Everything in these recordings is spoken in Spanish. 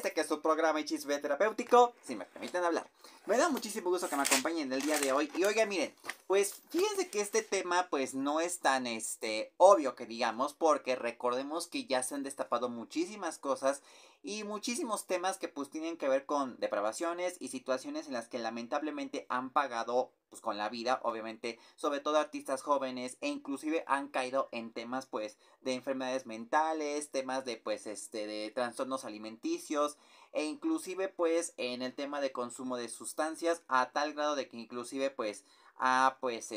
este que es su programa y chisme terapéutico, si me permiten hablar. Me da muchísimo gusto que me acompañen el día de hoy. Y oigan, miren, pues fíjense que este tema pues no es tan obvio que digamos, porque recordemos que ya se han destapado muchísimas cosas y muchísimos temas que pues tienen que ver con depravaciones y situaciones en las que lamentablemente han pagado pues con la vida, obviamente, sobre todo artistas jóvenes, e inclusive han caído en temas pues de enfermedades mentales, temas de pues de trastornos alimenticios, e inclusive pues en el tema de consumo de sustancias, a tal grado de que inclusive pues ha pues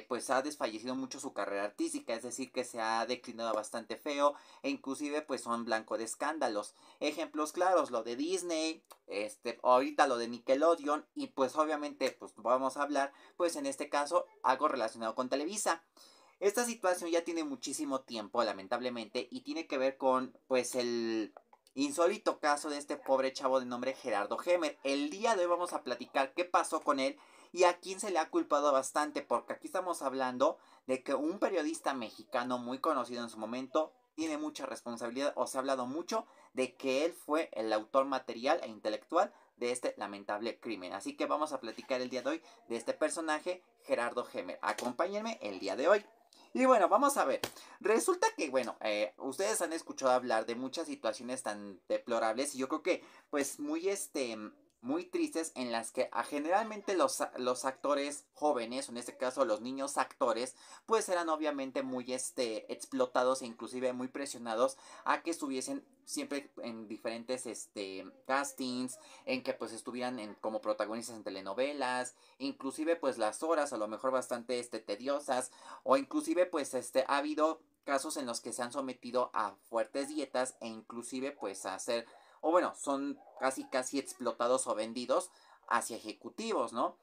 pues ha desfallecido mucho su carrera artística, es decir, que se ha declinado bastante feo, e inclusive pues son blanco de escándalos. Ejemplos claros, lo de Disney, ahorita lo de Nickelodeon, y pues obviamente pues vamos a hablar pues en este caso algo relacionado con Televisa. Esta situación ya tiene muchísimo tiempo, lamentablemente, y tiene que ver con pues el insólito caso de este pobre chavo de nombre Gerardo Gemer. El día de hoy vamos a platicar qué pasó con él y a quién se le ha culpado bastante, porque aquí estamos hablando de que un periodista mexicano muy conocido en su momento tiene mucha responsabilidad, o se ha hablado mucho de que él fue el autor material e intelectual de este lamentable crimen. Así que vamos a platicar el día de hoy de este personaje, Gerardo Gemer. Acompáñenme el día de hoy. Y bueno, vamos a ver. Resulta que, bueno, ustedes han escuchado hablar de muchas situaciones tan deplorables y yo creo que, pues, muy tristes en las que generalmente los actores jóvenes, o en este caso los niños actores, pues eran obviamente muy explotados e inclusive muy presionados a que estuviesen siempre en diferentes castings, en que pues estuvieran como protagonistas en telenovelas, inclusive pues las horas a lo mejor bastante tediosas, o inclusive pues ha habido casos en los que se han sometido a fuertes dietas e inclusive pues a hacer, o bueno, son casi explotados o vendidos hacia ejecutivos, ¿no?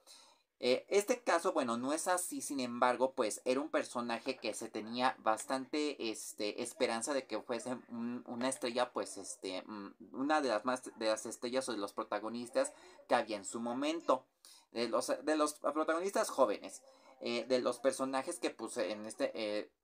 Este caso, bueno, no es así, sin embargo, pues era un personaje que se tenía bastante esperanza de que fuese una estrella, pues una de las más de las estrellas o de los protagonistas que había en su momento, de los protagonistas jóvenes, de los personajes que pues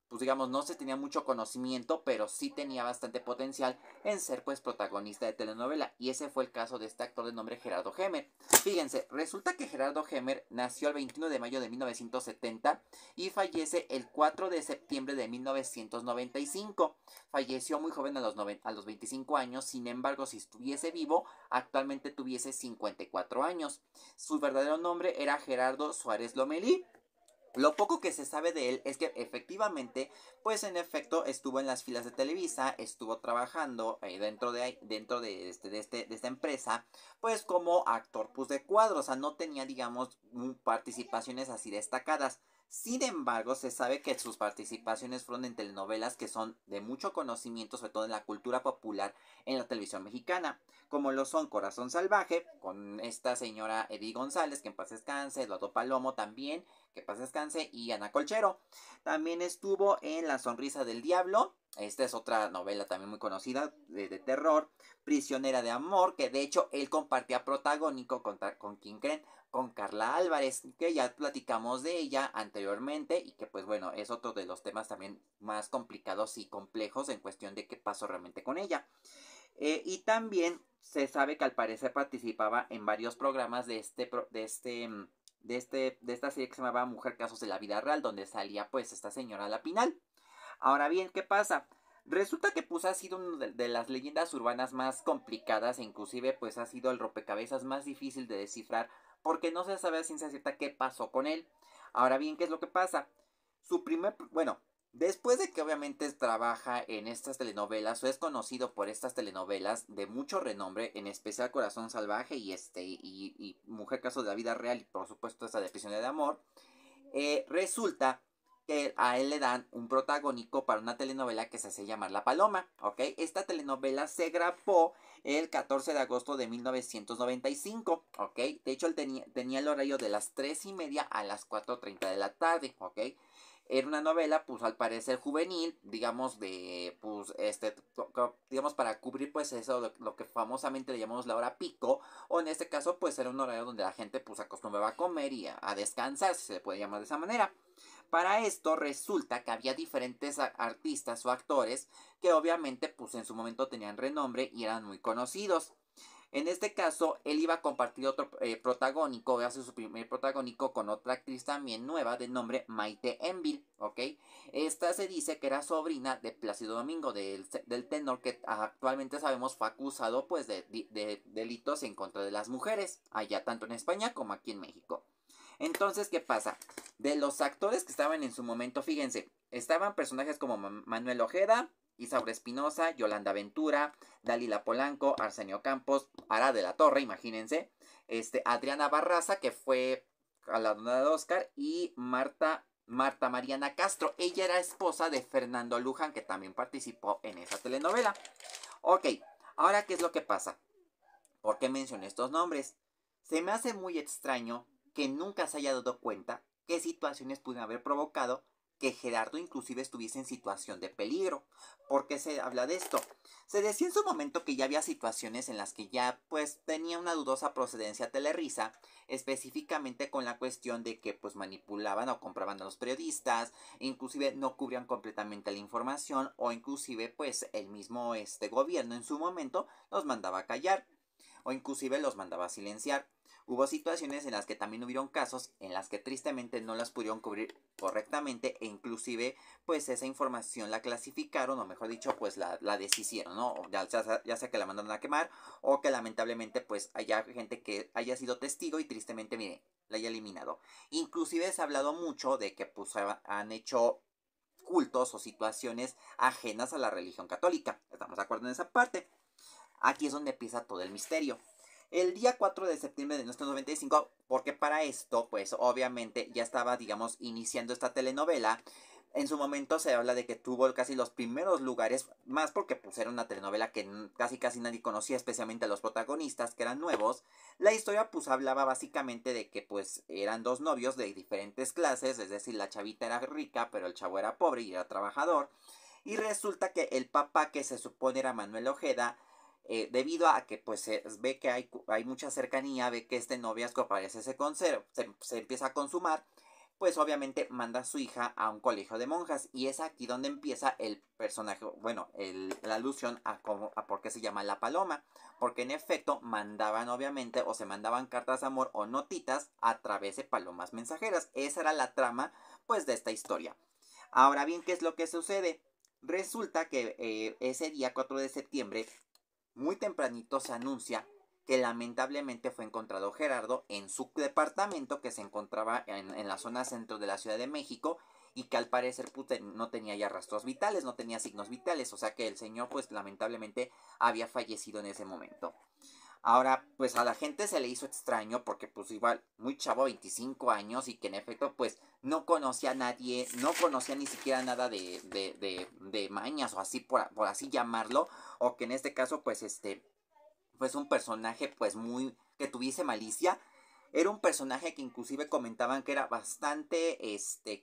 pues digamos, no se tenía mucho conocimiento, pero sí tenía bastante potencial en ser pues protagonista de telenovela, y ese fue el caso de este actor de nombre Gerardo Gemer. Fíjense, resulta que Gerardo Gemer nació el 21 de mayo de 1970 y fallece el 4 de septiembre de 1995. Falleció muy joven a los 25 años, sin embargo, si estuviese vivo, actualmente tuviese 54 años. Su verdadero nombre era Gerardo Suárez Lomelí. Lo poco que se sabe de él es que efectivamente, pues en efecto estuvo en las filas de Televisa, estuvo trabajando dentro de esta empresa, pues como actor pues de cuadro, o sea, no tenía digamos participaciones así destacadas. Sin embargo, se sabe que sus participaciones fueron en telenovelas que son de mucho conocimiento, sobre todo en la cultura popular en la televisión mexicana, como lo son Corazón Salvaje, con esta señora Edith González, que en paz descanse, Eduardo Palomo también, que paz descanse, y Ana Colchero. También estuvo en La Sonrisa del Diablo. Esta es otra novela también muy conocida de terror. Prisionera de Amor, que de hecho él compartía protagónico con quien creen, con Carla Álvarez, que ya platicamos de ella anteriormente y que pues bueno, es otro de los temas también más complicados y complejos en cuestión de qué pasó realmente con ella. Y también se sabe que al parecer participaba en varios programas de esta serie que se llamaba Mujer Casos de la Vida Real, donde salía pues esta señora La Pinal. Ahora bien, ¿qué pasa? Resulta que pues ha sido una de las leyendas urbanas más complicadas, e inclusive pues ha sido el rompecabezas más difícil de descifrar, porque no se sabe a ciencia cierta qué pasó con él. Ahora bien, ¿qué es lo que pasa? Bueno, después de que obviamente trabaja en estas telenovelas, o es conocido por estas telenovelas de mucho renombre, en especial Corazón Salvaje y Mujer Caso de la Vida Real, y por supuesto esta de Prisionera de Amor, resulta que a él le dan un protagónico para una telenovela que se hace llamar La Paloma, ¿ok? Esta telenovela se grabó el 14 de agosto de 1995, ¿ok? De hecho, él tenía el horario de las 3:30 a las 4:30 de la tarde, ¿ok? Era una novela, pues al parecer juvenil, digamos pues digamos para cubrir pues eso, lo que famosamente le llamamos la hora pico, o en este caso pues era un horario donde la gente pues acostumbraba a comer y a descansar, si se le puede llamar de esa manera. Para esto resulta que había diferentes artistas o actores que obviamente pues en su momento tenían renombre y eran muy conocidos. En este caso, él iba a compartir otro protagónico, iba a hacer su primer protagónico con otra actriz también nueva de nombre Maite Enville, ¿ok? Esta se dice que era sobrina de Plácido Domingo, del tenor que actualmente sabemos fue acusado pues de delitos en contra de las mujeres, allá tanto en España como aquí en México. Entonces, ¿qué pasa? De los actores que estaban en su momento, fíjense, estaban personajes como Manuel Ojeda, Isaura Espinosa, Yolanda Ventura, Dalila Polanco, Arsenio Campos, Ara de la Torre, imagínense, Adriana Barraza, que fue galardonada de Oscar, y Marta Mariana Castro. Ella era esposa de Fernando Luján, que también participó en esa telenovela. Ok, ahora, ¿qué es lo que pasa? ¿Por qué mencioné estos nombres? Se me hace muy extraño que nunca se haya dado cuenta qué situaciones pudieron haber provocado que Gerardo inclusive estuviese en situación de peligro. ¿Por qué se habla de esto? Se decía en su momento que ya había situaciones en las que ya pues tenía una dudosa procedencia Televisa, específicamente con la cuestión de que pues manipulaban o compraban a los periodistas, inclusive no cubrían completamente la información o inclusive pues el mismo gobierno en su momento los mandaba a callar o inclusive los mandaba a silenciar. Hubo situaciones en las que también hubieron casos en las que tristemente no las pudieron cubrir correctamente e inclusive pues esa información la clasificaron o mejor dicho pues la deshicieron, ¿no? Ya sea que la mandaron a quemar o que lamentablemente pues haya gente que haya sido testigo y tristemente mire, la haya eliminado. Inclusive se ha hablado mucho de que pues han hecho cultos o situaciones ajenas a la religión católica. ¿Estamos de acuerdo en esa parte? Aquí es donde empieza todo el misterio. El día 4 de septiembre de 1995, porque para esto, pues obviamente ya estaba, digamos, iniciando esta telenovela. En su momento se habla de que tuvo casi los primeros lugares, más porque pues era una telenovela que casi nadie conocía, especialmente a los protagonistas, que eran nuevos. La historia pues hablaba básicamente de que pues eran dos novios de diferentes clases, es decir, la chavita era rica, pero el chavo era pobre y era trabajador. Y resulta que el papá, que se supone era Manuel Ojeda, debido a que pues se ve que hay mucha cercanía, ve que este noviazgo parece se empieza a consumar, pues obviamente manda a su hija a un colegio de monjas y es aquí donde empieza el personaje, bueno, la alusión a por qué se llama La Paloma, porque en efecto mandaban obviamente o se mandaban cartas de amor o notitas a través de palomas mensajeras. Esa era la trama pues de esta historia. Ahora bien, ¿qué es lo que sucede? Resulta que ese día 4 de septiembre muy tempranito se anuncia que lamentablemente fue encontrado Gerardo en su departamento que se encontraba en la zona centro de la Ciudad de México y que al parecer pues, no tenía ya rastros vitales, no tenía signos vitales, o sea que el señor pues lamentablemente había fallecido en ese momento. Ahora, pues a la gente se le hizo extraño porque pues igual muy chavo, 25 años y que en efecto pues no conocía a nadie, no conocía ni siquiera nada de mañas o así por así llamarlo, o que en este caso pues pues un personaje pues muy, que tuviese malicia. Era un personaje que inclusive comentaban que era bastante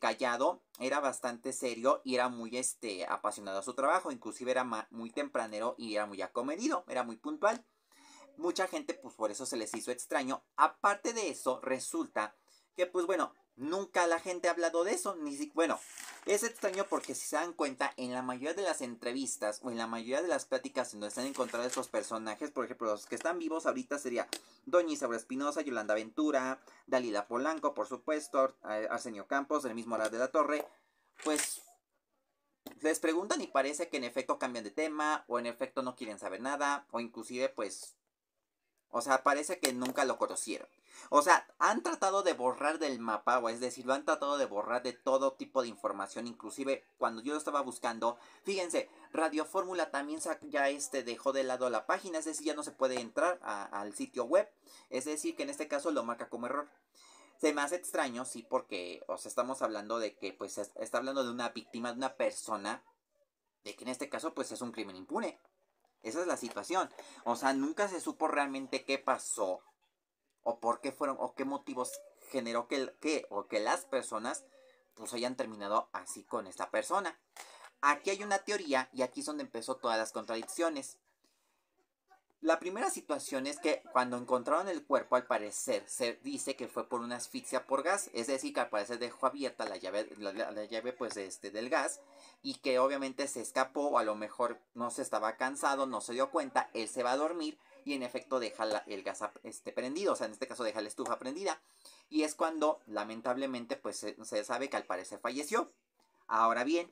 callado, era bastante serio y era muy apasionado a su trabajo, inclusive era muy tempranero y era muy acomedido, era muy puntual. Mucha gente pues por eso se les hizo extraño. Aparte de eso, resulta que pues bueno, nunca la gente ha hablado de eso. Bueno, es extraño porque si se dan cuenta, en la mayoría de las entrevistas o en la mayoría de las pláticas en donde están encontrados estos personajes, por ejemplo, los que están vivos ahorita sería Doña Isaura Espinosa, Yolanda Ventura, Dalila Polanco, por supuesto, Arsenio Campos, el mismo Ara de la Torre, pues les preguntan y parece que en efecto cambian de tema o en efecto no quieren saber nada o inclusive pues o sea, parece que nunca lo conocieron. O sea, han tratado de borrar del mapa, o es decir, lo han tratado de borrar de todo tipo de información. Inclusive, cuando yo lo estaba buscando, fíjense, Radio Fórmula también ya dejó de lado la página, es decir, ya no se puede entrar al sitio web. Es decir, que en este caso lo marca como error. Se me hace extraño, sí, porque, o sea, estamos hablando de que, pues, está hablando de una víctima, de una persona, de que en este caso, pues, es un crimen impune. Esa es la situación. O sea, nunca se supo realmente qué pasó o por qué fueron o qué motivos generó que las personas pues hayan terminado así con esta persona. Aquí hay una teoría y aquí es donde empezó todas las contradicciones. La primera situación es que cuando encontraron el cuerpo, al parecer, se dice que fue por una asfixia por gas. Es decir, que al parecer dejó abierta la llave pues, del gas. Y que obviamente se escapó, o a lo mejor no se estaba cansado, no se dio cuenta. Él se va a dormir y en efecto deja el gas prendido. O sea, en este caso deja la estufa prendida. Y es cuando, lamentablemente, pues se sabe que al parecer falleció. Ahora bien,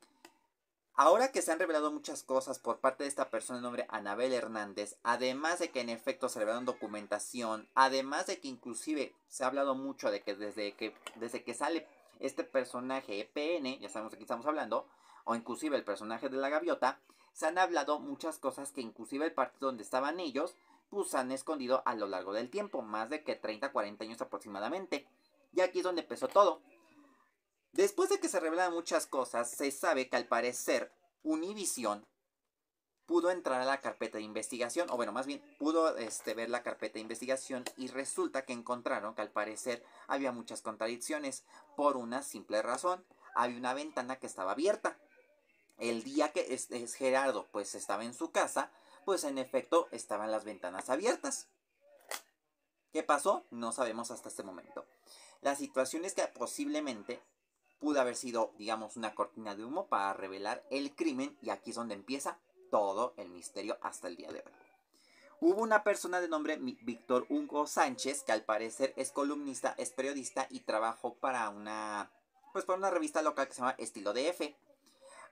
ahora que se han revelado muchas cosas por parte de esta persona de nombre Anabel Hernández, además de que en efecto se revelaron documentación, además de que inclusive se ha hablado mucho de que desde que sale este personaje EPN, ya sabemos de quién estamos hablando, o inclusive el personaje de la gaviota, se han hablado muchas cosas que inclusive el partido donde estaban ellos, pues han escondido a lo largo del tiempo, más de que 30, 40 años aproximadamente. Y aquí es donde empezó todo. Después de que se revelan muchas cosas, se sabe que al parecer Univision pudo entrar a la carpeta de investigación, o bueno, más bien pudo ver la carpeta de investigación y resulta que encontraron que al parecer había muchas contradicciones por una simple razón. Había una ventana que estaba abierta. El día que Gerardo pues estaba en su casa, pues en efecto estaban las ventanas abiertas. ¿Qué pasó? No sabemos hasta este momento. La situación es que posiblemente pudo haber sido, digamos, una cortina de humo para revelar el crimen y aquí es donde empieza todo el misterio hasta el día de hoy. Hubo una persona de nombre Víctor Hugo Sánchez que al parecer es columnista, es periodista y trabajó para para una revista local que se llama Estilo DF.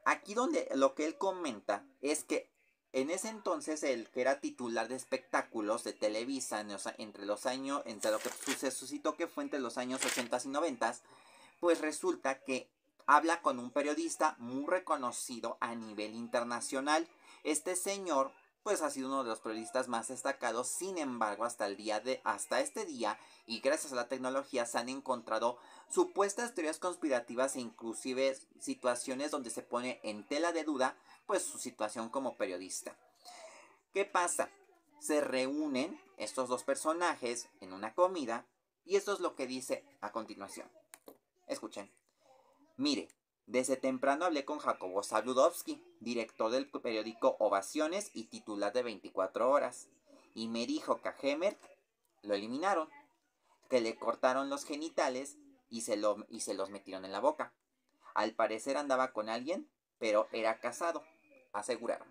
Aquí donde lo que él comenta es que en ese entonces el que era titular de espectáculos de Televisa entre lo que se suscitó que fue entre los años 80 y 90, pues resulta que habla con un periodista muy reconocido a nivel internacional. Este señor pues ha sido uno de los periodistas más destacados. Sin embargo, hasta este día y gracias a la tecnología se han encontrado supuestas teorías conspirativas e inclusive situaciones donde se pone en tela de duda pues su situación como periodista. ¿Qué pasa? Se reúnen estos dos personajes en una comida y esto es lo que dice a continuación. Escuchen. Mire, desde temprano hablé con Jacobo Zabludovsky, director del periódico Ovaciones y titular de 24 horas, y me dijo que a Hemer lo eliminaron, que le cortaron los genitales y se los metieron en la boca. Al parecer andaba con alguien, pero era casado, aseguraron.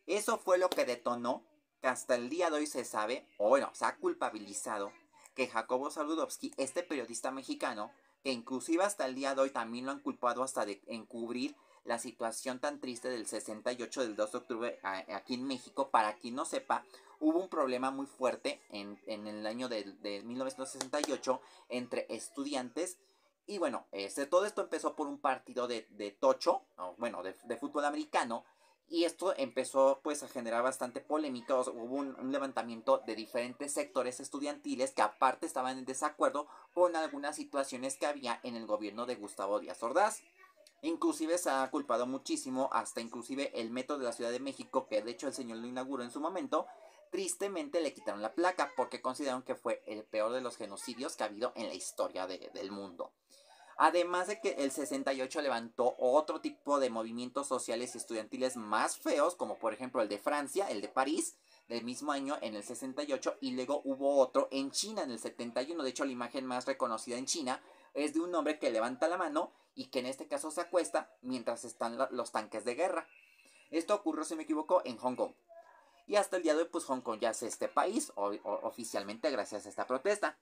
Eso fue lo que detonó que hasta el día de hoy se sabe, o bueno, se ha culpabilizado, que Jacobo Zabludovsky, este periodista mexicano, que inclusive hasta el día de hoy también lo han culpado hasta de encubrir la situación tan triste del 68 del 2 de octubre aquí en México. Para quien no sepa, hubo un problema muy fuerte en el año de 1968 entre estudiantes. Y bueno, todo esto empezó por un partido de tocho, bueno, de fútbol americano. Y esto empezó pues a generar bastante polémica. O sea, hubo un levantamiento de diferentes sectores estudiantiles que aparte estaban en desacuerdo con algunas situaciones que había en el gobierno de Gustavo Díaz Ordaz. Inclusive se ha culpado muchísimo, hasta inclusive el metro de la Ciudad de México, que de hecho el señor lo inauguró en su momento. Tristemente le quitaron la placa porque consideraron que fue el peor de los genocidios que ha habido en la historia del mundo. Además de que el 68 levantó otro tipo de movimientos sociales y estudiantiles más feos, como por ejemplo el de Francia, el de París, del mismo año en el 68, y luego hubo otro en China en el 71. De hecho, la imagen más reconocida en China es de un hombre que levanta la mano y que en este caso se acuesta mientras están los tanques de guerra. Esto ocurrió, si me equivoco, en Hong Kong. Y hasta el día de hoy, pues Hong Kong ya es este país, oficialmente gracias a esta protesta.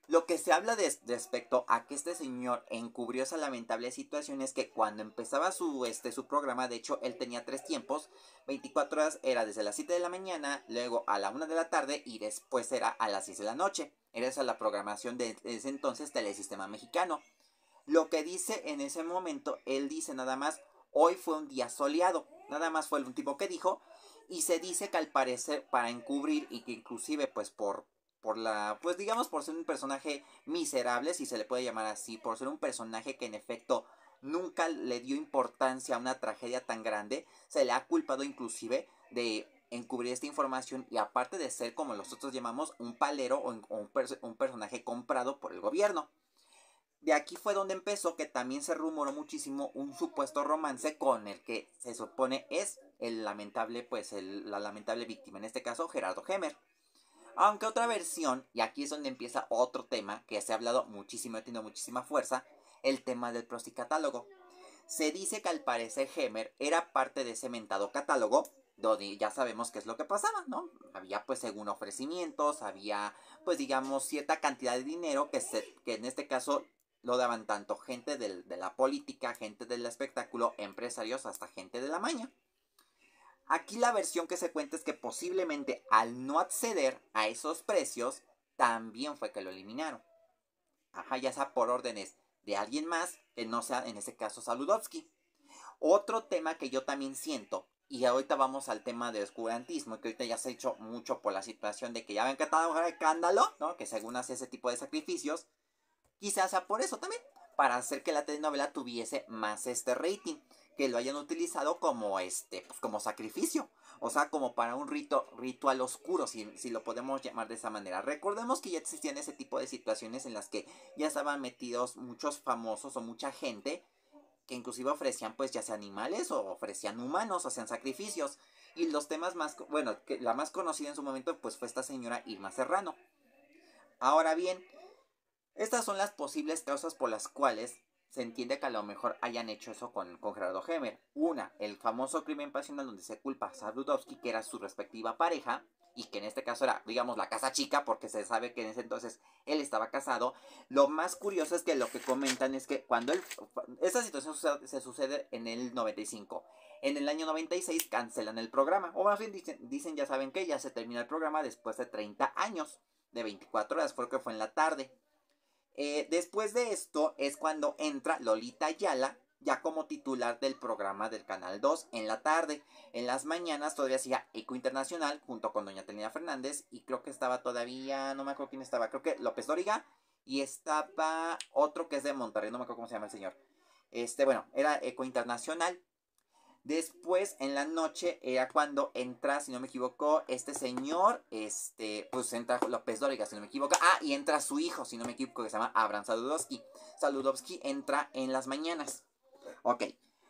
Lo que se habla respecto a que este señor encubrió esa lamentable situación es que cuando empezaba su programa, de hecho él tenía 3 tiempos, 24 horas era desde las 7 de la mañana, luego a la 1 de la tarde y después era a las 6 de la noche. Era esa la programación de ese entonces Telesistema Mexicano. Lo que dice en ese momento, él dice nada más, hoy fue un día soleado, nada más fue el tipo que dijo, y se dice que al parecer para encubrir y que inclusive pues pues digamos por ser un personaje miserable, si se le puede llamar así, por ser un personaje que en efecto nunca le dio importancia a una tragedia tan grande, se le ha culpado inclusive de encubrir esta información y aparte de ser, como nosotros llamamos, un palero o un personaje comprado por el gobierno. De aquí fue donde empezó que también se rumoró muchísimo un supuesto romance con el que se supone es el lamentable, pues la lamentable víctima, en este caso Gerardo Hemer. Aunque otra versión, y aquí es donde empieza otro tema que se ha hablado muchísimo, ha tenido muchísima fuerza, el tema del prosticatálogo. Se dice que al parecer Hemer era parte de ese mentado catálogo, donde ya sabemos qué es lo que pasaba, ¿no? Había pues según ofrecimientos, había pues digamos cierta cantidad de dinero que en este caso lo daban tanto gente de la política, gente del espectáculo, empresarios, hasta gente de la maña. Aquí la versión que se cuenta es que posiblemente al no acceder a esos precios, también fue que lo eliminaron. Ajá, ya sea por órdenes de alguien más, que no sea en ese caso Saludowski. Otro tema que yo también siento, y ahorita vamos al tema del oscurantismo, que ahorita ya se ha hecho mucho por la situación de que ya ven que está un escándalo, ¿no? Que según hace ese tipo de sacrificios, quizás sea por eso también, para hacer que la telenovela tuviese más rating, que lo hayan utilizado como pues como sacrificio, o sea, como para un ritual oscuro, si lo podemos llamar de esa manera. Recordemos que ya existían ese tipo de situaciones en las que ya estaban metidos muchos famosos o mucha gente que inclusive ofrecían pues ya sea animales o ofrecían humanos, hacían sacrificios. Y los temas más, bueno, que la más conocida en su momento pues fue esta señora Irma Serrano. Ahora bien, estas son las posibles causas por las cuales se entiende que a lo mejor hayan hecho eso con Gerardo Hemer. Una, el famoso crimen pasional donde se culpa a Saludowski, que era su respectiva pareja, y que en este caso era, digamos, la casa chica, porque se sabe que en ese entonces él estaba casado. Lo más curioso es que lo que comentan es que cuando esta situación se sucede en el 95. En el año 96 cancelan el programa, o más bien dicen ya saben que ya se termina el programa después de 30 años, de 24 horas, creo que fue en la tarde. Después de esto es cuando entra Lolita Ayala ya como titular del programa del Canal 2 en la tarde. En las mañanas todavía hacía Eco Internacional junto con doña Telina Fernández y creo que estaba todavía, no me acuerdo quién estaba, creo que López Dóriga y estaba otro que es de Monterrey, no me acuerdo cómo se llama el señor. Bueno, era Eco Internacional. Después, en la noche, era cuando entra, si no me equivoco, este señor, pues entra López Dóriga, si no me equivoco. Ah, y entra su hijo, si no me equivoco, que se llama Abraham Saludowski. Saludowski entra en las mañanas. Ok,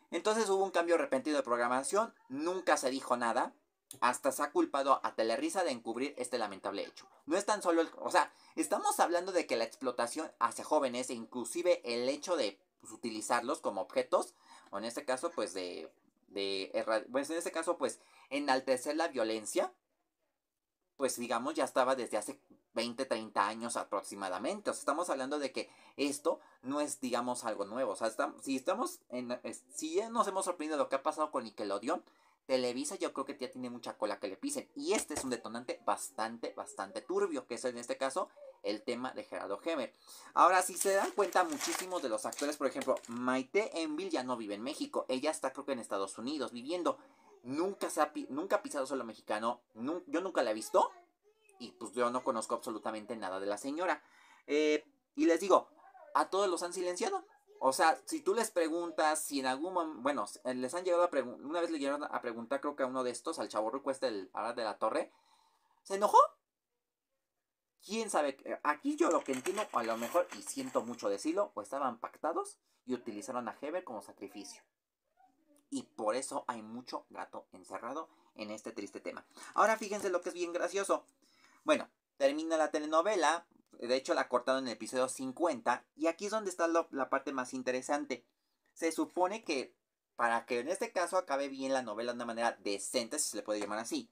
entonces hubo un cambio repentino de programación, nunca se dijo nada, hasta se ha culpado a Telerisa de encubrir este lamentable hecho. No es tan solo, o sea, estamos hablando de que la explotación hacia jóvenes e inclusive el hecho de pues, utilizarlos como objetos, o en este caso, pues pues en este caso, pues enaltecer la violencia, pues digamos ya estaba desde hace 20, 30 años aproximadamente. O sea, estamos hablando de que esto no es, digamos, algo nuevo. O sea, si ya nos hemos sorprendido de lo que ha pasado con Nickelodeon, Televisa yo creo que ya tiene mucha cola que le pisen. Y este es un detonante bastante, bastante turbio, que es en este caso el tema de Gerardo Hemer. Ahora, si se dan cuenta, muchísimos de los actores, por ejemplo, Maite Enville ya no vive en México. Ella está creo que en Estados Unidos viviendo. Nunca ha pisado suelo mexicano. Yo nunca la he visto. Y pues yo no conozco absolutamente nada de la señora. Y les digo, a todos los han silenciado. O sea, si tú les preguntas, si en algún momento, bueno, les han llegado a preguntar, una vez le llegaron a preguntar, creo que a uno de estos, al chavorruco ahora de la torre, ¿se enojó? ¿Quién sabe? Aquí yo lo que entiendo, a lo mejor, y siento mucho decirlo, o estaban pactados y utilizaron a Heber como sacrificio. Y por eso hay mucho gato encerrado en este triste tema. Ahora fíjense lo que es bien gracioso. Bueno, termina la telenovela. De hecho, la cortaron en el episodio 50. Y aquí es donde está la parte más interesante. Se supone que para que en este caso acabe bien la novela de una manera decente, si se le puede llamar así.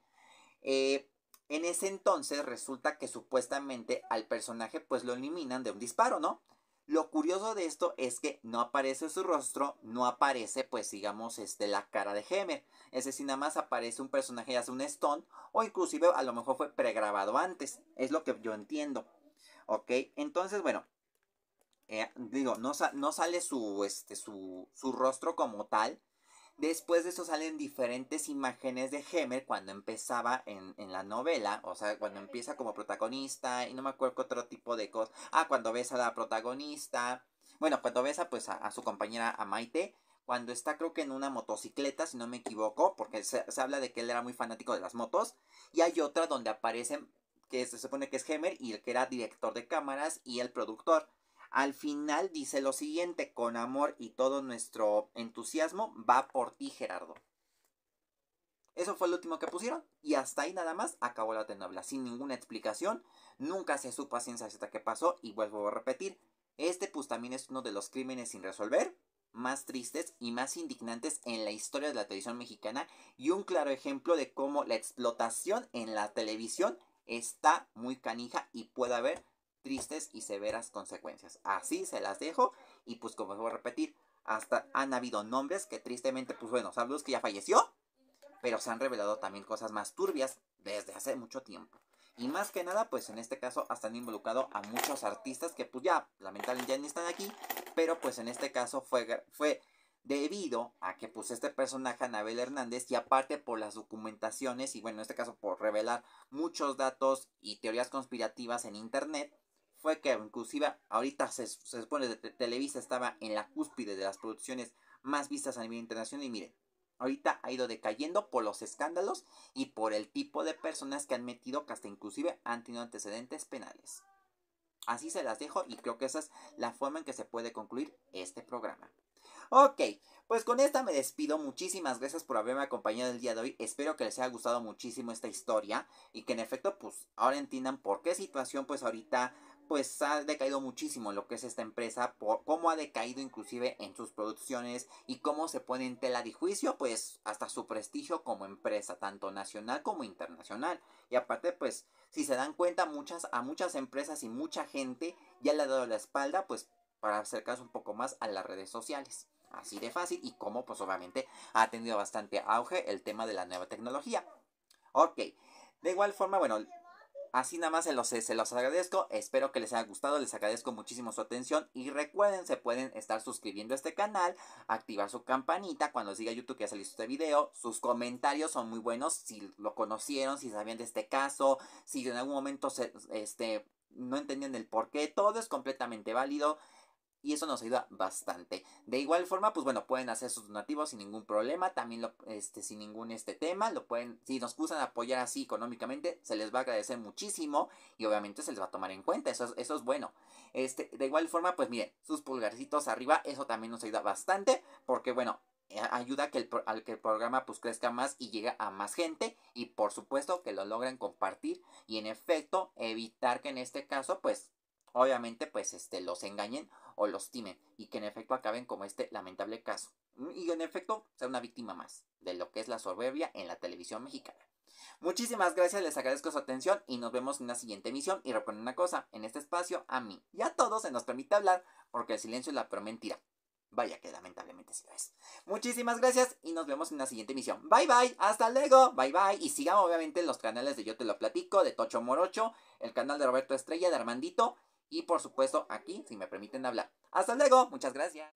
En ese entonces resulta que supuestamente al personaje pues lo eliminan de un disparo, ¿no? Lo curioso de esto es que no aparece su rostro, no aparece pues digamos la cara de Hemer. Es decir, nada más aparece un personaje, ya sea un Stone o inclusive a lo mejor fue pregrabado antes. Es lo que yo entiendo. Ok, entonces bueno, digo, no sale su rostro como tal. Después de eso salen diferentes imágenes de Hemer cuando empezaba en la novela, o sea, cuando empieza como protagonista, y no me acuerdo qué otro tipo de cosas. Ah, cuando ves a la protagonista, bueno, cuando ves a su compañera, a Maite, cuando está creo que en una motocicleta, si no me equivoco, porque se habla de que él era muy fanático de las motos, y hay otra donde aparecen, que se supone que es Hemer, y el que era director de cámaras y el productor. Al final dice lo siguiente: con amor y todo nuestro entusiasmo va por ti, Gerardo. Eso fue lo último que pusieron y hasta ahí nada más acabó la telenovela, sin ninguna explicación. Nunca se supo a ciencia cierta qué pasó y vuelvo a repetir, este pues también es uno de los crímenes sin resolver más tristes y más indignantes en la historia de la televisión mexicana y un claro ejemplo de cómo la explotación en la televisión está muy canija y puede haber tristes y severas consecuencias. Así se las dejo y pues como voy a repetir, hasta han habido nombres que tristemente pues bueno, sabemos que ya falleció, pero se han revelado también cosas más turbias desde hace mucho tiempo. Y más que nada, pues en este caso hasta han involucrado a muchos artistas que pues ya lamentablemente ya no están aquí, pero pues en este caso fue debido a que pues este personaje Anabel Hernández y aparte por las documentaciones y bueno en este caso por revelar muchos datos y teorías conspirativas en internet, fue que inclusive ahorita se supone que Televisa estaba en la cúspide de las producciones más vistas a nivel internacional y miren, ahorita ha ido decayendo por los escándalos y por el tipo de personas que han metido que hasta inclusive han tenido antecedentes penales. Así se las dejo y creo que esa es la forma en que se puede concluir este programa. Ok, pues con esta me despido. Muchísimas gracias por haberme acompañado el día de hoy. Espero que les haya gustado muchísimo esta historia y que en efecto pues ahora entiendan por qué situación pues ahorita pues ha decaído muchísimo lo que es esta empresa, por cómo ha decaído inclusive en sus producciones y cómo se pone en tela de juicio pues hasta su prestigio como empresa, tanto nacional como internacional. Y aparte pues si se dan cuenta a muchas empresas y mucha gente ya le ha dado la espalda pues para acercarse un poco más a las redes sociales. Así de fácil y como pues obviamente ha tenido bastante auge el tema de la nueva tecnología. Ok, de igual forma, bueno, así nada más se los agradezco, espero que les haya gustado, les agradezco muchísimo su atención y recuerden, se pueden estar suscribiendo a este canal, activar su campanita cuando les diga YouTube que ya salió este video, sus comentarios son muy buenos, si lo conocieron, si sabían de este caso, si en algún momento no entendían el por qué, todo es completamente válido. Y eso nos ayuda bastante. De igual forma, pues bueno, pueden hacer sus donativos sin ningún problema. También sin ningún tema. Lo pueden, si nos gustan apoyar así económicamente, se les va a agradecer muchísimo. Y obviamente se les va a tomar en cuenta. Eso es bueno. De igual forma, pues miren, sus pulgarcitos arriba. Eso también nos ayuda bastante. Porque bueno, ayuda a que el programa pues crezca más y llegue a más gente. Y por supuesto que lo logren compartir. Y en efecto, evitar que en este caso, pues obviamente pues los engañen o los timen y que en efecto acaben como este lamentable caso y en efecto sea una víctima más de lo que es la soberbia en la televisión mexicana. Muchísimas gracias, les agradezco su atención y nos vemos en una siguiente emisión. Y recuerden una cosa, en este espacio a mí y a todos se nos permite hablar porque el silencio es la peor mentira. Vaya que lamentablemente sí lo es. Muchísimas gracias y nos vemos en una siguiente emisión. Bye bye, hasta luego, bye bye. Y sigan obviamente los canales de Yo Te Lo Platico, de Tocho Morocho, el canal de Roberto Estrella, de Armandito y por supuesto aquí, si me permiten hablar. Hasta luego, muchas gracias.